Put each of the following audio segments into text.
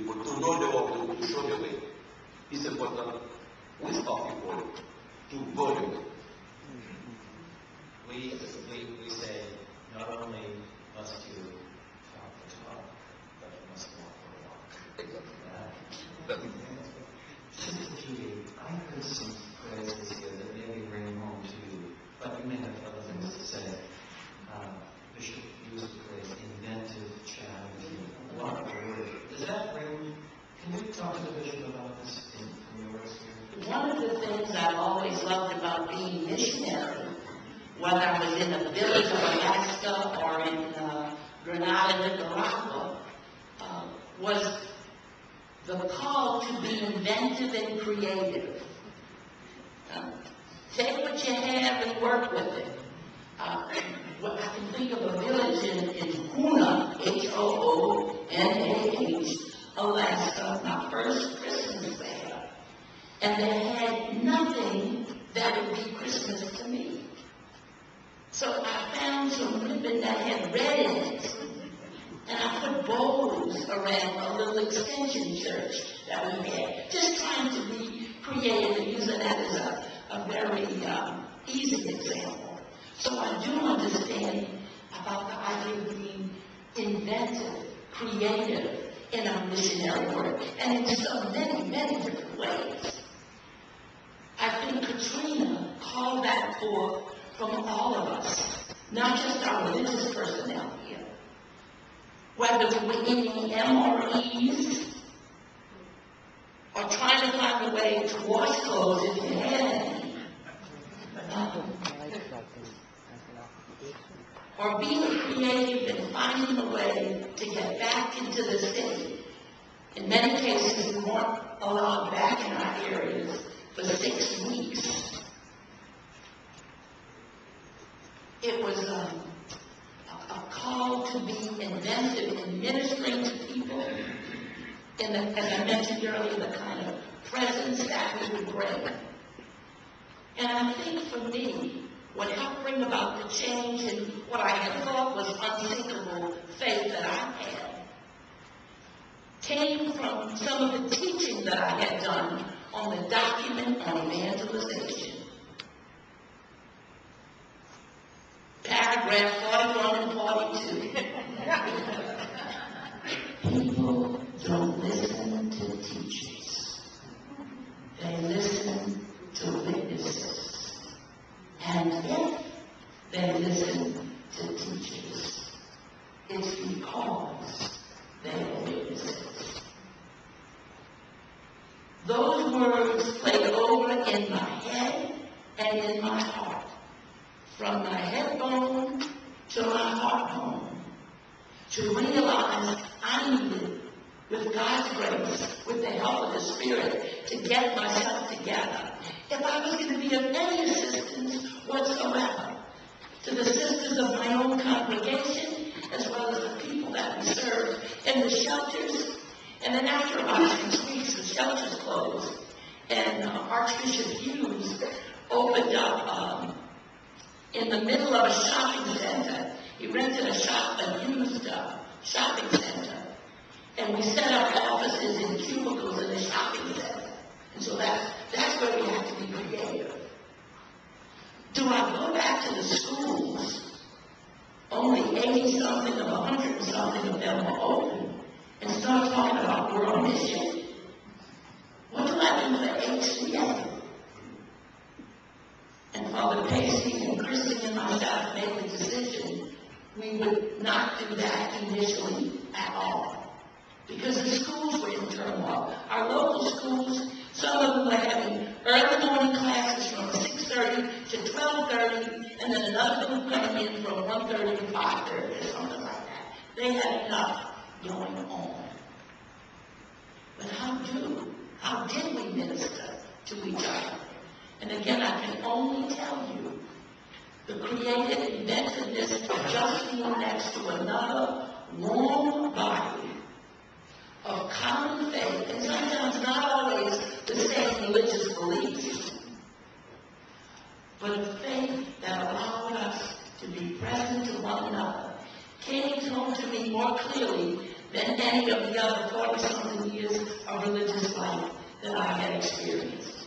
people to know the way, to show the way. It's important with our people to go the way. We say not only must you talk the talk, but you must walk the walk. Sister Judy, I heard some phrases here that maybe bring home to you, but you may have other things to say. Bishop used the phrase inventive charity. What a word. Does that ring? Can you talk to the bishop about this from your experience? One of the things I've always loved about being missionary, whether I was in a village of Alaska or in Grenada, Nicaragua, was the call to be inventive and creative. Take what you have and work with it. I can think of a village in Hoonah, Hoonah, Alaska, my first Christmas there. And they had nothing that would be Christmas to me. So I found some ribbon that had red in it. And I put bows around a little extension church that we had. Just trying to be creative and using that as a very easy example. So I do understand about the idea of being inventive, creative in our missionary work, and in so many, many different ways. I think Katrina called that forth from all of us, not just our religious personnel here. Whether we were eating MREs or trying to find a way to wash clothes if you had any. Or being creative and finding a way to get back into the city. In many cases, we weren't allowed back in our areas for 6 weeks. It was a call to be inventive in ministering to people, as I mentioned earlier, the kind of presence that we would bring. And I think for me, what helped bring about the change in what I had thought was unsinkable faith that I had came from some of the teaching that I had done on the document on evangelization. Paragraph 41 and 42. People don't listen to teachers. They listen to witnesses. And if they listen to teachers, it's because they are witnesses. Those words played over in my head and in my heart, from my head bone to my heart bone, to realize I needed, with God's grace, with the help of the Spirit, to get myself together. If I was going to be of any assistance whatsoever to the sisters of my own congregation, as well as the people that we serve in the shelters. And then after about 6 weeks, the shelters closed, and Archbishop Hughes opened up in the middle of a shopping center. He rented a used shopping center, and we set up offices in cubicles in the shopping center. And so that's where we have to be creative. Do I go back to the schools? Only 80-something of 100-something of them were open, and start talking about world mission? What do I do for HCA? And Father Pacey and Kristen and myself made the decision we would not do that initially at all, because the schools were in turmoil. Our local schools, some of them were having early morning classes from 6:30 to 12:30, and then another group coming in from 1:30 to 5:30 or something like that. They had enough going on. But how did we minister to each other? And again, I can only tell you, the creative inventiveness of just being next to another warm body of common faith, and sometimes not always the same religious beliefs, but a faith that allowed us to be present to one another, came home to me more clearly than any of the other 40-something years that I had experienced.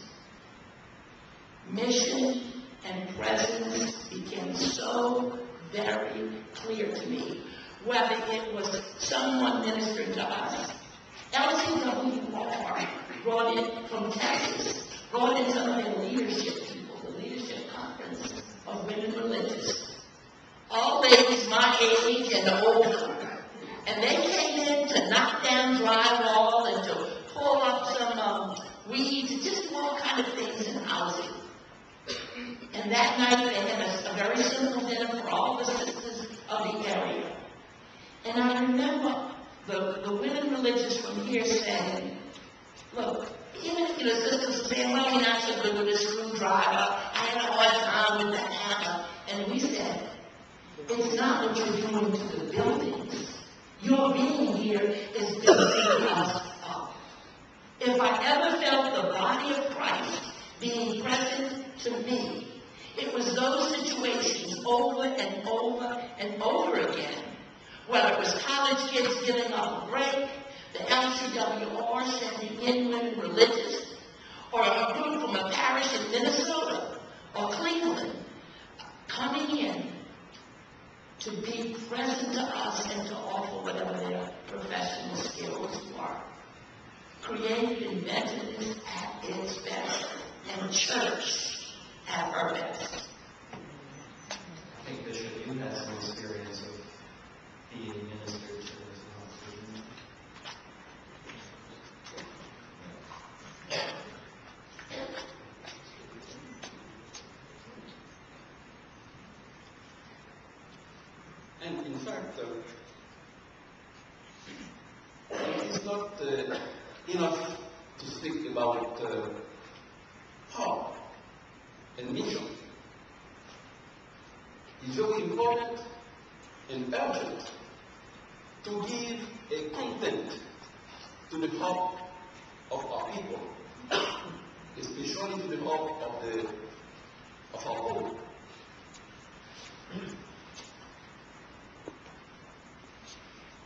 Mission and presence became so very clear to me, whether it was someone ministering to us. LCWR brought in from Texas, brought in some of their leadership people, the leadership conference of women religious. All ladies my age and older. And they came in to knock down drywall and to pull up some weeds, just do all kind of things in housing. And that night they had a very simple dinner for all the sisters of the area. And I remember the women religious from here saying, look, even if the sisters saying, well, you're not so good with a screwdriver, I had a hard time with the hammer. And we said, it's not what you're doing to the buildings. Your being here is building us up. If I ever felt the body of Christ being present to me, it was those situations over and over and over again, whether it was college kids giving up a break, the LCWR sending in women religious, or a group from a parish in Minnesota or Cleveland coming in to be present to us and to offer whatever their professional skills were. Creative inventiveness at its best, and church at her best. I think, Bishop, you had some experience of being ministered to as well. And in fact, it is not enough to speak about power and mission. It's very important and urgent to give a content to the hope of our people, especially to the hope of our own.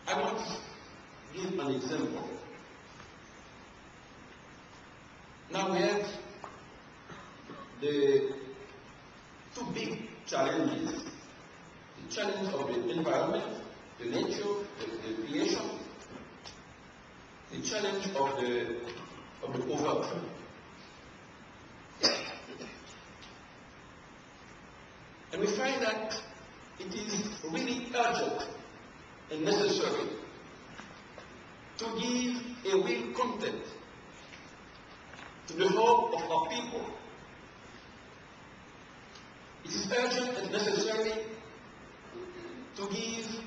I want to give an example. Now we have the two big challenges. The challenge of the environment, the nature, the creation, the challenge of the poverty. And we find that it is really urgent and necessary to give a real content to the hope of our people. It is urgent and necessary to give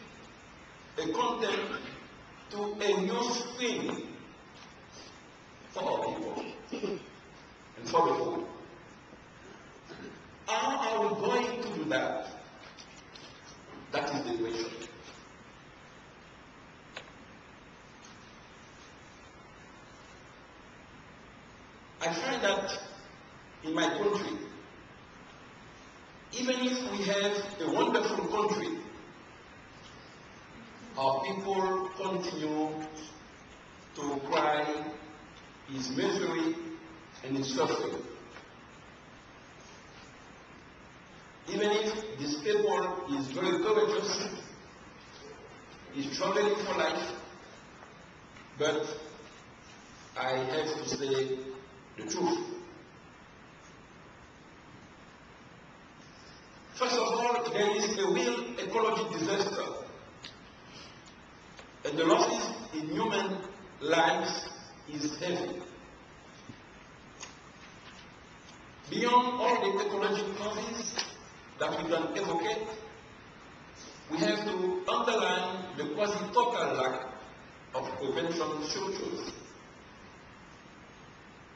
a content to a new spring for our people and for the whole. How are we going to do that? That is the question. I find that in my country, even if we have a wonderful country, our people continue to cry his misery and his suffering. Even if this people is very courageous, is struggling for life, but I have to say the truth. First of all, there is a real ecological disaster, and the losses in human lives is heavy. Beyond all the ecological causes that we can evocate, we have to underline the quasi-total lack of prevention structures.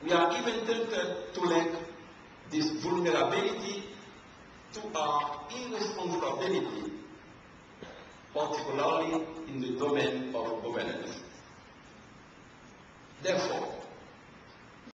We are even tempted to link this vulnerability to our irresponsibility, particularly in the domain of governance. Therefore,